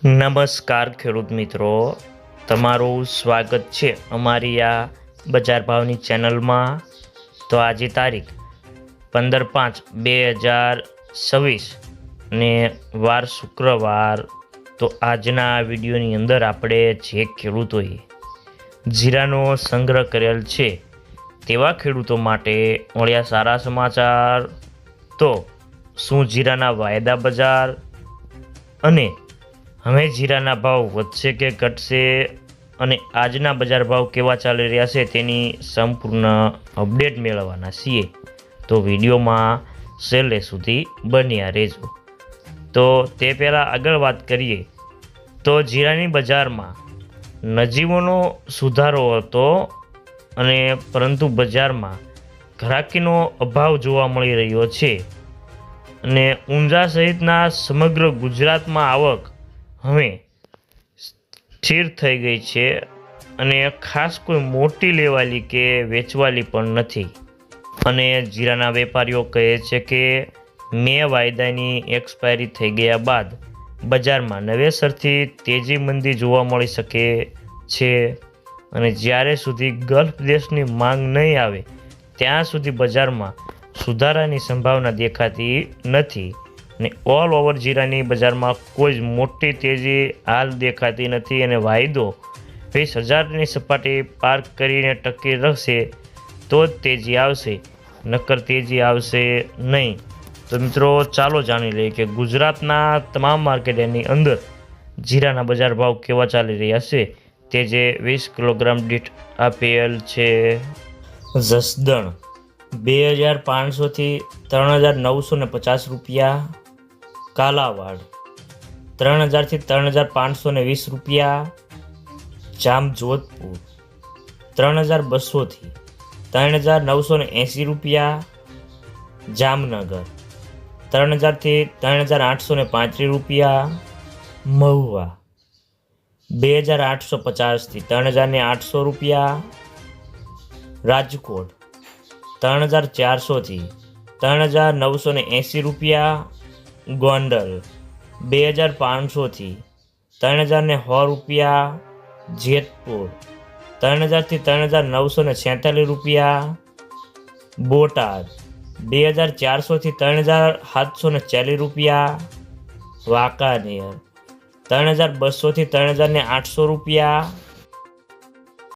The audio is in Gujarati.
નમસ્કાર ખેડૂત મિત્રો, તમારું સ્વાગત છે અમારી આ બજાર ભાવની ચેનલમાં। તો આજે તારીખ 15/5/2026 ને વાર શુક્રવાર। તો આજના વિડીયોની અંદર આપણે જે ખેડૂતોએ જીરાનો સંગ્રહ કરેલ છે તેવા ખેડૂતો માટે મળ્યા સારા સમાચાર। તો શું જીરાના વાયદા બજાર અને હવે જીરાના ભાવ વધશે કે ઘટશે અને આજના બજાર ભાવ કેવા ચાલી રહ્યા છે તેની સંપૂર્ણ અપડેટ મેળવવાના છીએ। તો વિડીયોમાં છેલ્લે સુધી બન્યા રહેજો। તો તે પહેલાં આગળ વાત કરીએ તો જીરાની બજારમાં નજીવોનો સુધારો હતો અને પરંતુ બજારમાં ઘરાકીનો અભાવ જોવા મળી રહ્યો છે અને ઊંઝા સહિતના સમગ્ર ગુજરાતમાં આવક હવે સ્થિર થઈ ગઈ છે અને ખાસ કોઈ મોટી લેવાલી કે વેચવાલી પણ નથી। અને જીરાના વેપારીઓ કહે છે કે મે વાયદાની એક્સપાયરી થઈ ગયા બાદ બજારમાં નવેસરથી તેજી મંદી જોવા મળી શકે છે અને જ્યારે સુધી ગલ્ફ દેશની માંગ નહીં આવે ત્યાં સુધી બજારમાં સુધારાની સંભાવના દેખાતી નથી અને ઓલ ઓવર જીરાની બજારમાં કોઈ જ મોટી તેજી હાલ દેખાતી નથી અને વાયદો 20,000ની સપાટી પાર કરીને ટકી રહેશે તો જ તેજી આવશે, નક્કર તેજી આવશે નહીં। તો મિત્રો ચાલો જાણી લઈએ કે ગુજરાતના તમામ માર્કેટની અંદર જીરાના બજાર ભાવ કેવા ચાલી રહ્યા છે તે જે 20 કિલોગ્રામ દીઠ આપેલ છે। જસદણ 2,500થી 3,950 રૂપિયા, કાલાવાડ 3,000થી 3,520 રૂપિયા, જામજોધપુર 3,200થી 3,980 રૂપિયા, જામનગર 3,000થી 3,835 રૂપિયા, મહુવા 2,850થી 3,800 રૂપિયા, રાજકોટ 3,400થી 3,980 રૂપિયા, ગોંડલ 2,500થી 3,010 રૂપિયા, જેતપુર 3,000થી 3,946 રૂપિયા, બોટાદ 2,400થી 3,740 રૂપિયા, વાંકાનેર 3,200થી 3,800 રૂપિયા,